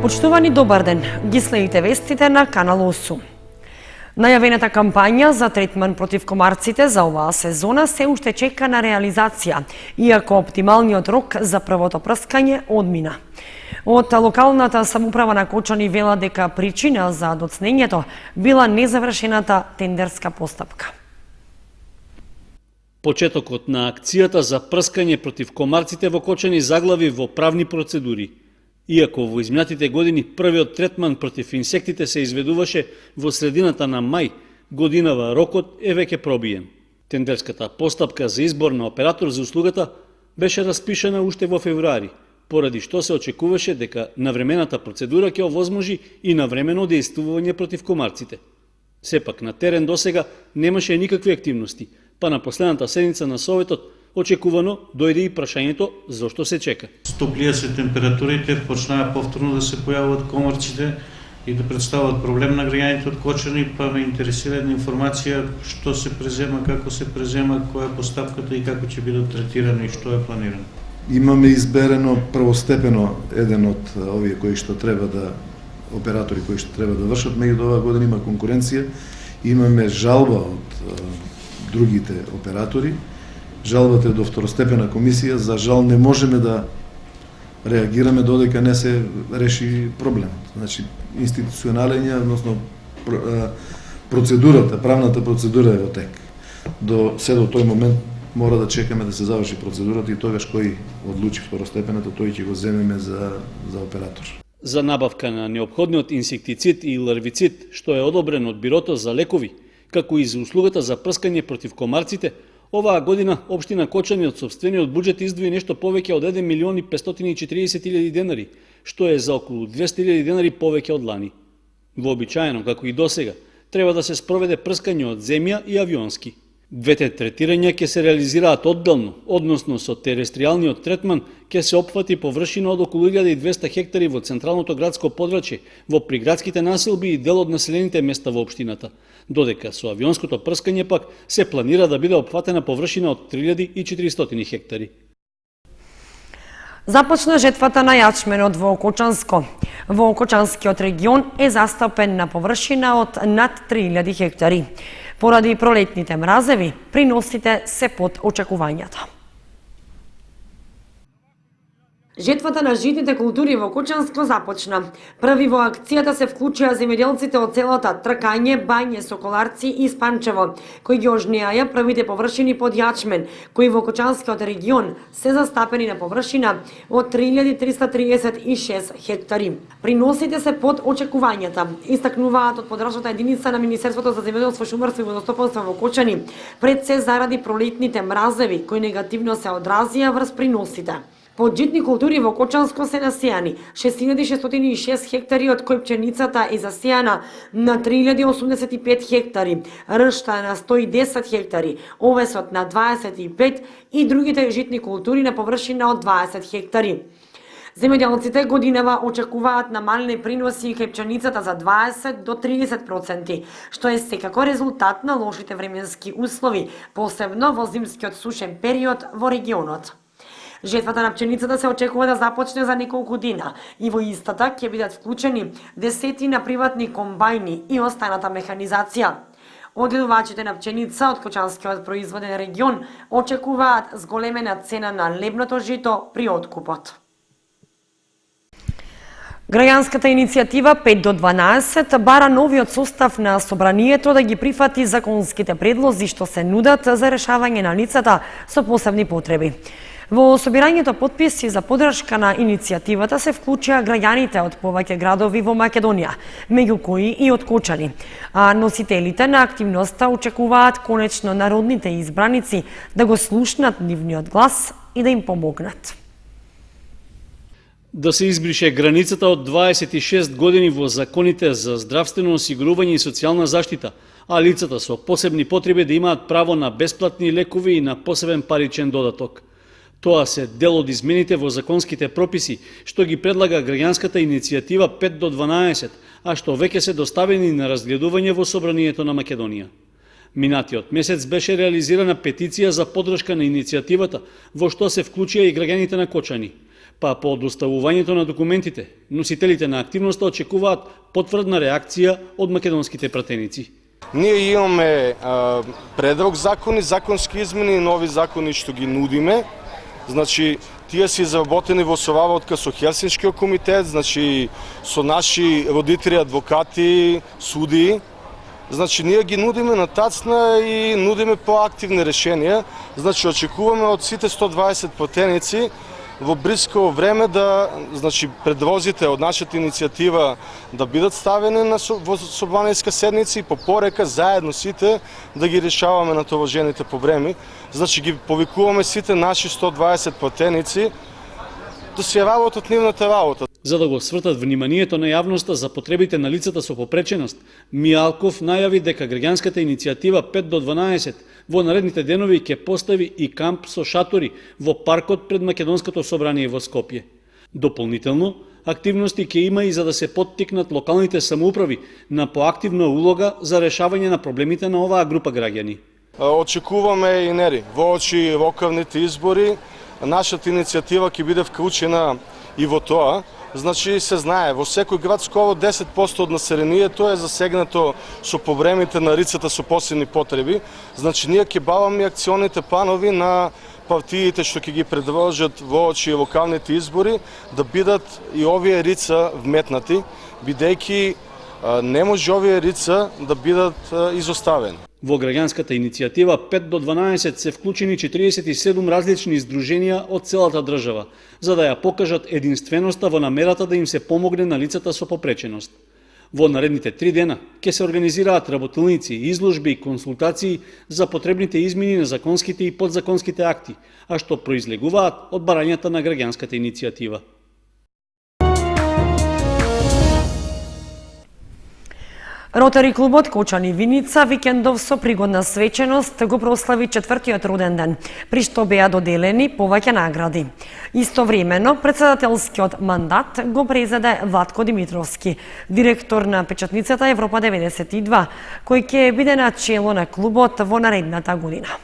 Почитувани, добар ден. Ги следите вестите на Канал 8. Најавената кампања за третман против комарците за оваа сезона се уште чека на реализација, иако оптималниот рок за првото прскање одмина. Од локалната самоуправа на Кочани вела дека причина за доцнењето била незавршената тендерска постапка. Почетокот на акцијата за прскање против комарците во Кочани заглави во правни процедури. Иако во изминатите години првиот третман против инсектите се изведуваше во средината на мај, годинава рокот е веќе пробиен. Тендерската постапка за избор на оператор за услугата беше распишана уште во февруари, поради што се очекуваше дека навремената процедура ќе овозможи и навремено дејствување против комарците. Сепак на терен досега немаше никакви активности, па на последната седница на Советот очекувано дојде и прашањето зошто се чека. Стоплија се температурите, почнаа повторно да се појавуваат комарците и да представуваат проблем на граѓаните од Кочани, па ме интересира една информација што се презема, како се презема, која е постапката и како ќе бидат третирани и што е планирано. Имаме изберено првостепено еден од овие кои што треба да оператори кои што треба да вршат, меѓу оваа година има конкуренција, имаме жалба од другите оператори. Жалбата е до второстепена комисија, за жал не можеме да реагираме додека не се реши проблемот. Значи, институционален е, односно процедурата, правната процедура е во тек. До тој момент мора да чекаме да се заврши процедурата и тогаш кој одлучи второстепената, тој ќе го земеме за оператор. За набавка на неопходниот инсектицид и ларвицид, што е одобрен од Бирото за лекови, како и за услугата за прскање против комарците, оваа година општина Кочани од сопствениот буџет издвои нешто повеќе од 1.540.000 денари, што е за околу 200.000 денари повеќе од лани. Вообичаено, како и досега, треба да се спроведе прскање од земја и авионски. Двете третирања ќе се реализираат одделно, односно со терестријалниот третман ќе се опфати површина од околу 1200 хектари во централното градско подрачје, во приградските населби и дел од населените места во општината, додека со авионското прскање пак се планира да биде опфатена површина од 3400 хектари. Започна жетвата на јачменот во Кочанско. Во Кочанскиот регион е застапен на површина од над 3000 хектари. Поради пролетните мразеви, приносите се под очекувањата. Жетвата на житните култури во Кочанско започна. Први во акцијата се вклучија земјоделците од селата Тркање, Бање, Соколарци и Спанчево, кои ги ожнеаја првите површини под јачмен, кои во Кочанскиот регион се застапени на површина од 3336 хектари. Приносите се под очекувањата, истакнуваат од подрачната единица на Министерството за земјоделство, шумарство и водостопанство во Кочани, пред се заради пролетните мразеви, кои негативно се одразија врз приносите. Под житни култури во Кочанско се насејани 6606 хектари, од кои пченицата е засејана на 3085 хектари, ршта на 110 хектари, овесот на 25 и другите житни култури на површина од 20 хектари. Земјоделците годинава очекуваат намалени приноси кај пченицата за 20 до 30%, што е секако резултат на лошите временски услови, посебно во зимскиот сушен период во регионот. Жетвата на пченицата се очекува да започне за неколку дена и во истата ќе бидат вклучени десетина приватни комбајни и останата механизација. Одгледувачите на пченица од Кочанскиот производен регион очекуваат зголемена цена на лебното жито при откупот. Граѓанската иницијатива 5 до 12 бара новиот состав на собранието да ги прифати законските предлози што се нудат за решавање на лицата со посебни потреби. Во собирањето потписи за поддршка на иницијативата се вклучија граѓаните од повеќе градови во Македонија, меѓу кои и од Кочани, а носителите на активноста очекуваат конечно народните избраници да го слушнат нивниот глас и да им помогнат. Да се избрише границата од 26 години во законите за здравствено осигурување и социјална заштита, а лицата со посебни потреби да имаат право на бесплатни лекови и на посебен паричен додаток. Тоа се дел од измените во законските прописи, што ги предлага граѓанската иницијатива 5 до 12, а што веќе се доставени на разгледување во Собранието на Македонија. Минатиот месец беше реализирана петиција за поддршка на иницијативата, во што се вклучија и граѓаните на Кочани. Па по доставувањето на документите, носителите на активноста очекуваат потврдна реакција од македонските пратеници. Ние имаме предлог закони, законски измени и нови закони што ги нудиме. Значи, тие се изработени во соработка со Хелсиншкиот комитет, значи со наши родители, адвокати, суди. Значи, ние ги нудиме на тацна и нудиме поактивни решенија. Значи, очекуваме од сите 120 пратеници во блиско време да, значи, предлозите од нашата иницијатива да бидат ставени во собранијска седница и по порека заедно сите да ги решаваме натоваржените проблеми. Значи, ги повикуваме сите наши 120 пратеници да се работат нивната работа. За да го свртат вниманието на јавноста за потребите на лицата со попреченост, Мијалков најави дека граѓанската иницијатива 5 до 12 во наредните денови ќе постави и камп со шатори во паркот пред Македонското собрание во Скопје. Дополнително, активности ќе има и за да се поттикнат локалните самоуправи на поактивна улога за решавање на проблемите на оваа група граѓани. Очекуваме и нери воочи локалните избори, нашата иницијатива ќе биде вклучена и во тоа. Значи се знае, во секој град скоро 10% од населението е засегнато со проблемите на лицата со посебни потреби. Значи ние ќе баваме акционите планови на партиите што ќе ги предложат воочи локалните избори да бидат и овие лица вметнати, бидејќи не може овие лица да бидат изоставени. Во граѓанската иницијатива 5 до 12 се вклучени 47 различни издруженија од целата држава, за да ја покажат единственоста во намерата да им се помогне на лицата со попреченост. Во наредните 3 дена ќе се организираат работилници, изложби и консултации за потребните измени на законските и подзаконските акти, а што произлегуваат од барањата на граѓанската иницијатива. Ротари клубот Кочани Виница викендов со пригодна свеченост го прослави 4-тиот роден ден, при што беа доделени повеќе награди. Истовремено, председателскиот мандат го презеде Владко Димитровски, директор на печатницата Европа 92, кој ќе биде на чело на клубот во наредната година.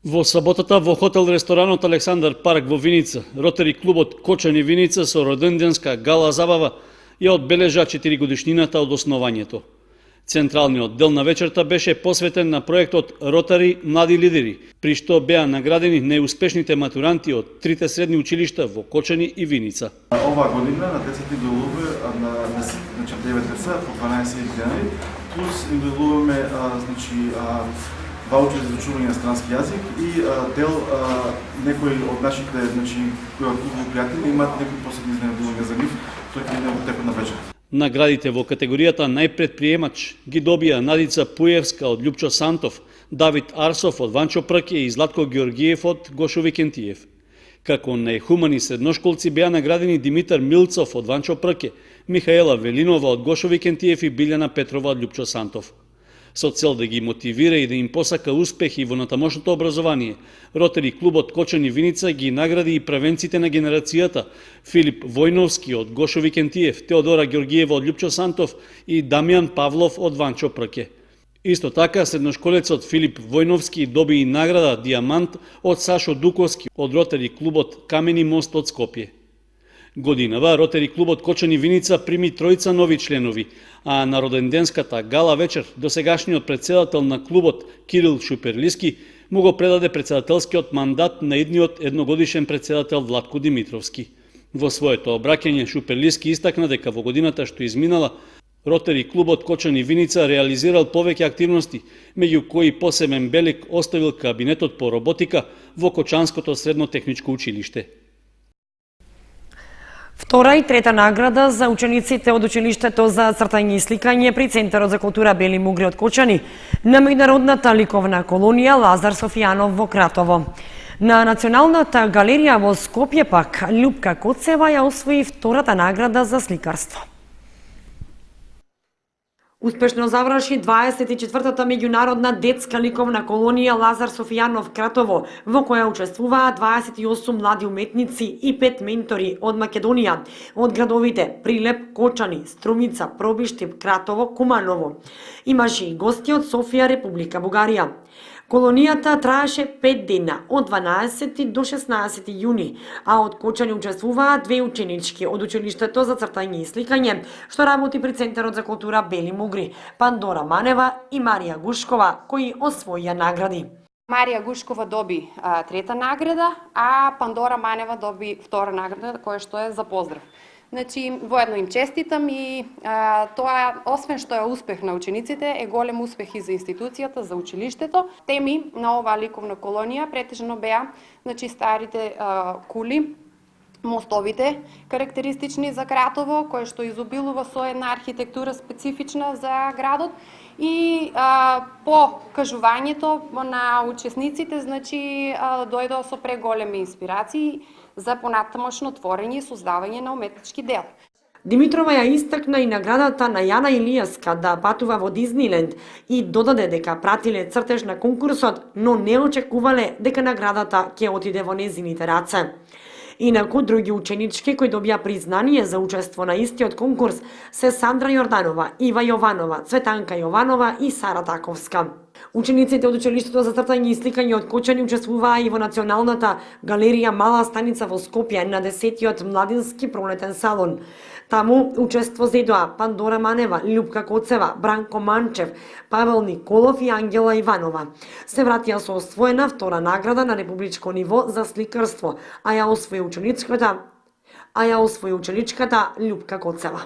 Во саботата во хотел-ресторанот Александар Парк во Виница, Ротари клубот Кочани Виница со роденденска гала забава ја одбележа 4 годишнината од основањето. Централниот дел на вечерта беше посветен на проектот Ротари млади лидери, при што беа наградени најуспешните матуранти од трите средни училишта во Кочани и Виница. Оваа година на 10 делува на 9 деца по 12 денови, плюс им делуваме ваучери за учување на странски јазик и дел некои од нашите пријатели имаат некои посебни изненадувања за нив. Наградите во категоријата најпредприемач ги добија Надица Пуевска од Љупчо Сантов, Давид Арсов од Ванчо Прке и Златко Георгиев од Гошо Викентиев. Како најхумани средношколци беа наградени Димитар Милцов од Ванчо Прке, Михаела Велинова од Гошо Викентиев и Билјана Петрова од Љупчо Сантов. Со цел да ги мотивира и да им посака успехи во натамошното образование, Ротари клубот Кочани Виница ги награди и правенците на генерацијата Филип Војновски од Гошо Викентиев, Теодора Георгиева од Љупчо Сантов и Дамјан Павлов од Ванчо Прке. Исто така, средношколецот Филип Војновски доби и награда Диамант од Сашо Дуковски од Ротари клубот Камени мост од Скопје. Годинава Ротари клубот Кочани Виница прими 3 нови членови, а на роденденската гала вечер досегашниот председател на клубот Кирил Шуперлиски му го предаде председателскиот мандат на идниот едногодишен председател Владко Димитровски. Во своето обраќање Шуперлиски истакна дека во годината што изминала Ротари клубот Кочани Виница реализирал повеќе активности, меѓу кои посебен белик оставил кабинетот по роботика во Кочанското средно техничко училиште. Втора и трета награда за учениците од училиштето за цртање и сликање при Центарот за култура Бели Мугри од Кочани на меѓународната ликовна колонија Лазар Софијанов во Кратово. На Националната галерија во Скопје пак Љупка Коцева ја освои втората награда за сликарство. Успешно заврши 24-та меѓународна детска ликовна колонија Лазар Софијанов Кратово, во која учествуваа 28 млади уметници и 5 ментори од Македонија, од градовите Прилеп, Кочани, Струмица, Пробиштип, Кратово, Куманово. Имаше и гости од Софија, Република Бугарија. Колонијата траеше 5 дена, од 12 до 16 јуни, а од Кочани учествуваа 2 ученички од училиштето за цртање и сликање, што работи при Центарот за култура Бели Мугри, Пандора Манева и Марија Гушкова, кои освоија награди. Марија Гушкова доби трета награда, а Пандора Манева доби втора награда, која што е за поздрав. Значи, воедно им честитам и тоа, освен што е успех на учениците, е голем успех и за институцијата, за училиштето. Теми на оваа ликовна колонија претежно беа, значи, старите кули, мостовите, карактеристични за Кратово, кој што изобилува со една архитектура специфична за градот, и по кажувањето на учесниците, значи, дојдоа со преголеми инспирации за понатамошно творење и создавање на уметнички дел. Димитрова ја истакна и наградата на Јана Илијаска да патува во Дизниленд и додаде дека пратиле цртеж на конкурсот, но не очекувале дека наградата ќе отиде во незините раце. Инаку, други ученички кои добија признание за учество на истиот конкурс се Сандра Јорданова, Ива Јованова, Цветанка Јованова и Сара Таковска. Учениците од училиштето за цртање и сликање од Кочани учествуваа и во Националната галерија Мала станица во Скопје на 10-тиот младински пролетен салон. Таму учество зедоа Пандора Манева, Љупка Коцева, Бранко Манчев, Павел Николов и Ангела Иванова. Се вратија со освоена втора награда на републичко ниво за сликарство, а ја освои ученичката Љупка Коцева.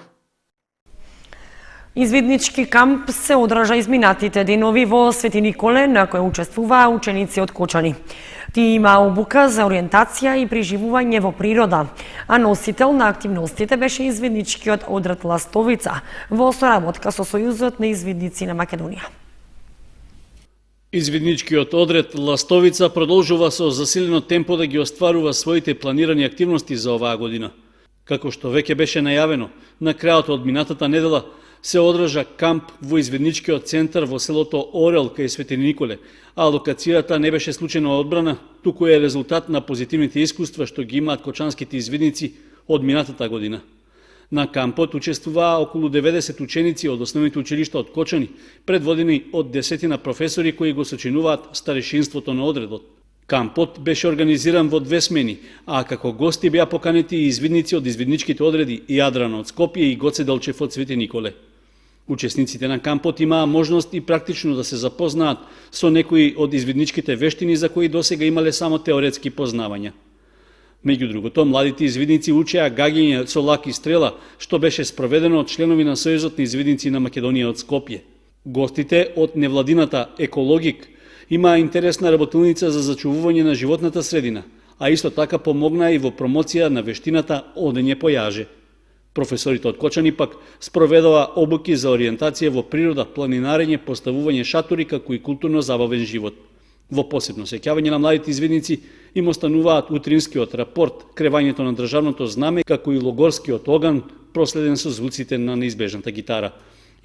Извиднички камп се одржа изминатите денови во Свети Николе, на кој учествуваа ученици од Кочани. Тие имаа обука за ориентација и преживување во природа, а носител на активностите беше извидничкиот одред Ластовица во соработка со Сојузот на извидници на Македонија. Извидничкиот одред Ластовица продолжува со засилено темпо да ги остварува своите планирани активности за оваа година. Како што веќе беше најавено, на крајот од минатата недела се одржа камп во извидничкиот центар во селото Орел кај Свети Николе, а локацијата не беше случајно одбрана, туку е резултат на позитивните искуства што ги имаат кочанските извидници од минатата година. На кампот учествуваа околу 90 ученици од основните училишта од Кочани, предводени од 10 професори кои го сочинуваат старешинството на одредот. Кампот беше организиран во 2 смени, а како гости беа поканети и извидници од извидничките одреди Јадрана од Скопје и Гоце Делчев од Свети Николе. Учесниците на кампот имаа можност и практично да се запознаат со некои од извидничките вештини за кои досега имале само теоретски познавања. Меѓу другото, младите извидници учеа гаѓање со лак и стрела, што беше спроведено од членови на Сојузот на извидници на Македонија од Скопје. Гостите од невладината Екологик имаа интересна работилница за зачувување на животната средина, а исто така помогнаа и во промоција на вештината одење по јаже. Професорите од Кочани пак спроведоа обуки за ориентација во природа, планинарење, поставување шатори како и културно-забавен живот. Во посебно сеќавање на младите извидници им остануваат утринскиот рапорт, кревањето на државното знаме, како и логорскиот оган, проследен со звуците на неизбежната гитара.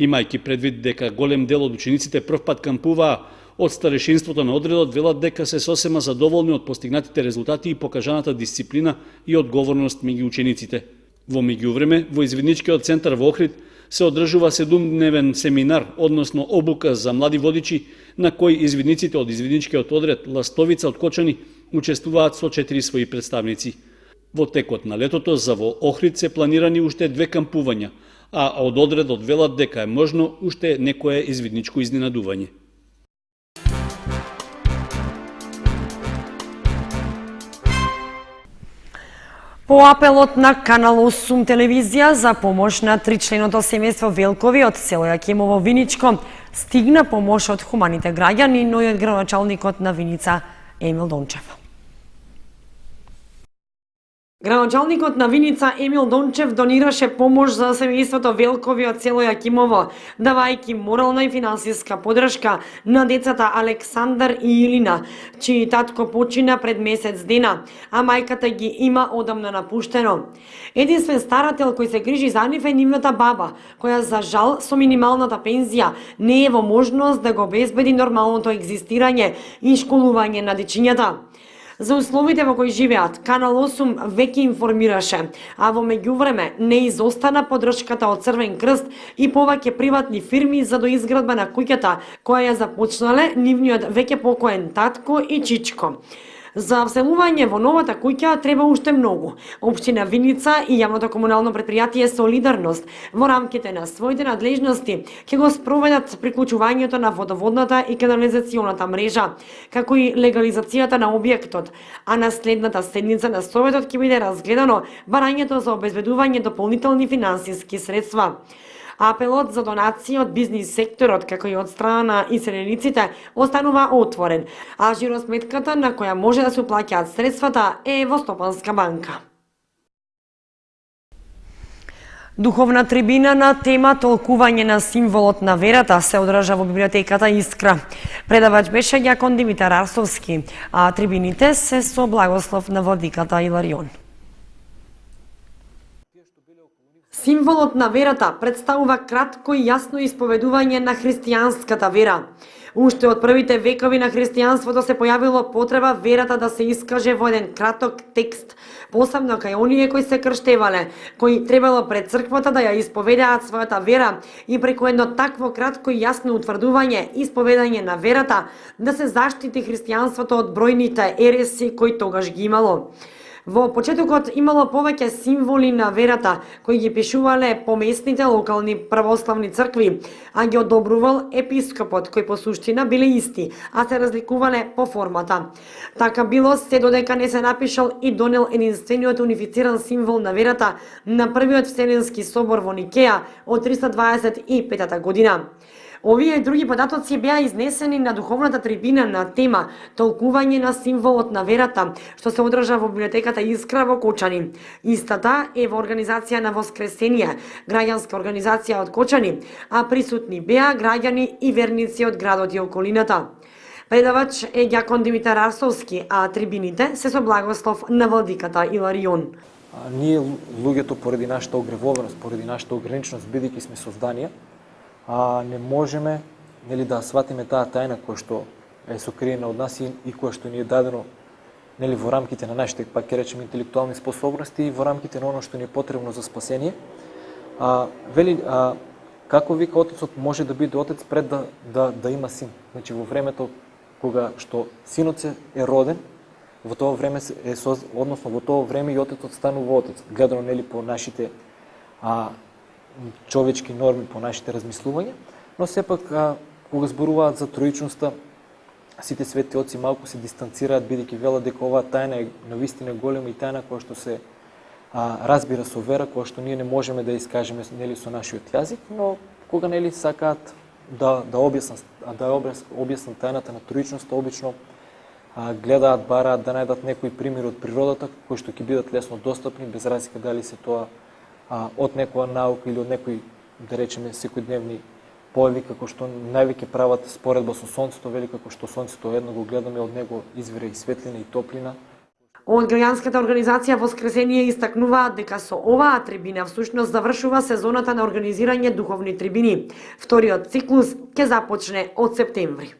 Имајќи предвид дека голем дел од учениците првпат кампуваа од старешинството на одредот, велат дека се сосема задоволни од постигнатите резултати и покажаната дисциплина и одговорност меѓу учениците. Во меѓувреме, во извидничкиот центар во Охрид се одржува 7-дневен семинар, односно обука за млади водичи, на кој извидниците од извидничкиот одред Ластовица од Кочани учествуваат со 4 своји представници. Во текот на летото за во Охрид се планирани уште 2 кампувања, а од одредот велат дека е можно уште некое извидничко изненадување. По апелот на Канал 8 телевизија за помош на тричленото семејство Велкови од село Јакимово Виничко стигна помош од хуманите граѓани, но и од градоначалникот на Виница Емил Дончев. Градоначалникот на Виница Емил Дончев донираше помош за семејството Велкови од село Јакимово, давајќи морална и финансиска подршка на децата Александар и Илина, чиј татко почина пред месец дена, а мајката ги има одамна напуштено. Единствен старател кој се грижи за нив е нивната баба, која за жал со минималната пензија не е во можност да го обезбеди нормалното екзистирање и школување на дечињата. За условите во кои живеат, Канал 8 веќе информираше, а во меѓувреме не изостана поддршката од Црвен крст и повеќе приватни фирми за доизградба на куќата која ја започнале нивниот веќе покоен татко и чичко. За вселување во новата куќа треба уште многу. Општина Виница и јавното комунално претпријатие Солидарност во рамките на своите надлежности ќе го спроведат приклучувањето на водоводната и канализационата мрежа, како и легализацијата на објектот, а на следната седница на Советот ќе биде разгледано барањето за обезбедување дополнителни финансиски средства. Апелот за донации од бизнис секторот, како и од страна на иселениците, останува отворен, а жиросметката на која може да се уплаќаат средствата е во Стопанска банка. Духовна трибина на тема толкување на символот на верата се одржа во библиотеката Искра. Предавач беше Ѓакон Димитар Арсовски, а трибините се со благослов на владиката Иларион. Символот на верата представува кратко и јасно исповедување на христијанската вера. Уште од првите векови на христијанството се појавило потреба верата да се искаже во еден краток текст, посебно кај оние кои се крштевале, кои требало пред црквата да ја исповедаат својата вера и преку едно такво кратко и јасно утврдување, исповедање на верата, да се заштити христијанството од бројните ереси кои тогаш ги имало. Во почетокот имало повеќе символи на верата кои ги пишувале поместните локални православни цркви, а ги одобрувал епископот кои по суштина биле исти, а се разликувале по формата. Така било се додека не се напишал и донел единствениот унифициран символ на верата на првиот Вселенски собор во Никеја од 325 година. Овие и други податоци беа изнесени на духовната трибина на тема толкување на символот на верата, што се одржа во библиотеката Искра во Кочани. Истата е во организација на Воскресение, граѓанска организација од Кочани, а присутни беа граѓани и верници од градот и околината. Предавач е Ѓакон Димитар Арсовски, а трибините се со благослов на владиката Иларион. Ние луѓето поради нашата огревовеност, поради нашата ограниченост, бидејќи сме созданија, не можеме да сватиме таа тајна која што е сокриена од нас и која што ни е дадено во рамките на нашите, пак ќе речеме, интелектуални способности и во рамките на оно што ни е потребно за спасение. Како вика Отецот може да биде Отец пред да има син? Значи во времето кога што синот се е роден, во тоа време односно во тоа време и Отецот станува Отец, гледано по нашите човечки норми, по нашите размислувања, но сепак кога зборуваат за троичноста, сите свети оци малку се дистанцираат, бидејќи велат дека оваа тајна е навистина голема и тајна која што се разбира со вера, која што ние не можеме да искажеме со нашиот јазик, но кога сакаат да објаснат тајната на троичноста, обично гледаат, бараат да најдат некои примери од природата кои што ќе бидат лесно достапни, без разлика дали се тоа од некоја наука или од некои, да речеме, секојдневни појави, како што највеќе прават споредба со сонцето, вели како што сонцето едно го гледаме, од него извира и светлина и топлина. Од граѓанската организација Воскресение истакнуваат дека со оваа трибина всушност завршува сезоната на организирање духовни трибини. Вториот циклус ќе започне од септември.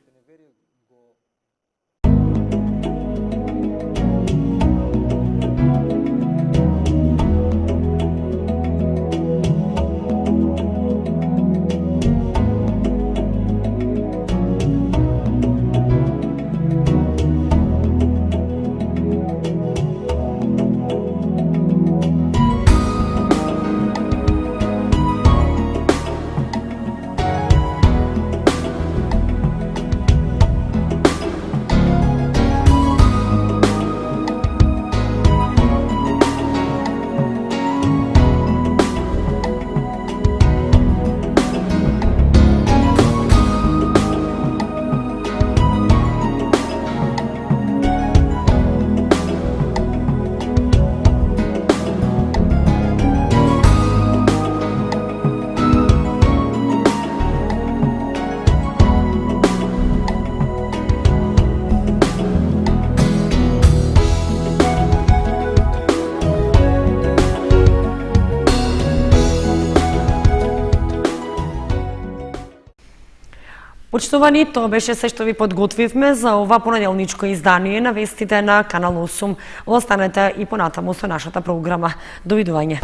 Почитувани, тоа беше се што ви подготвивме за ова понеделничко издание на вестите на Канал 8. Останете и понатаму со нашата програма. Довидување.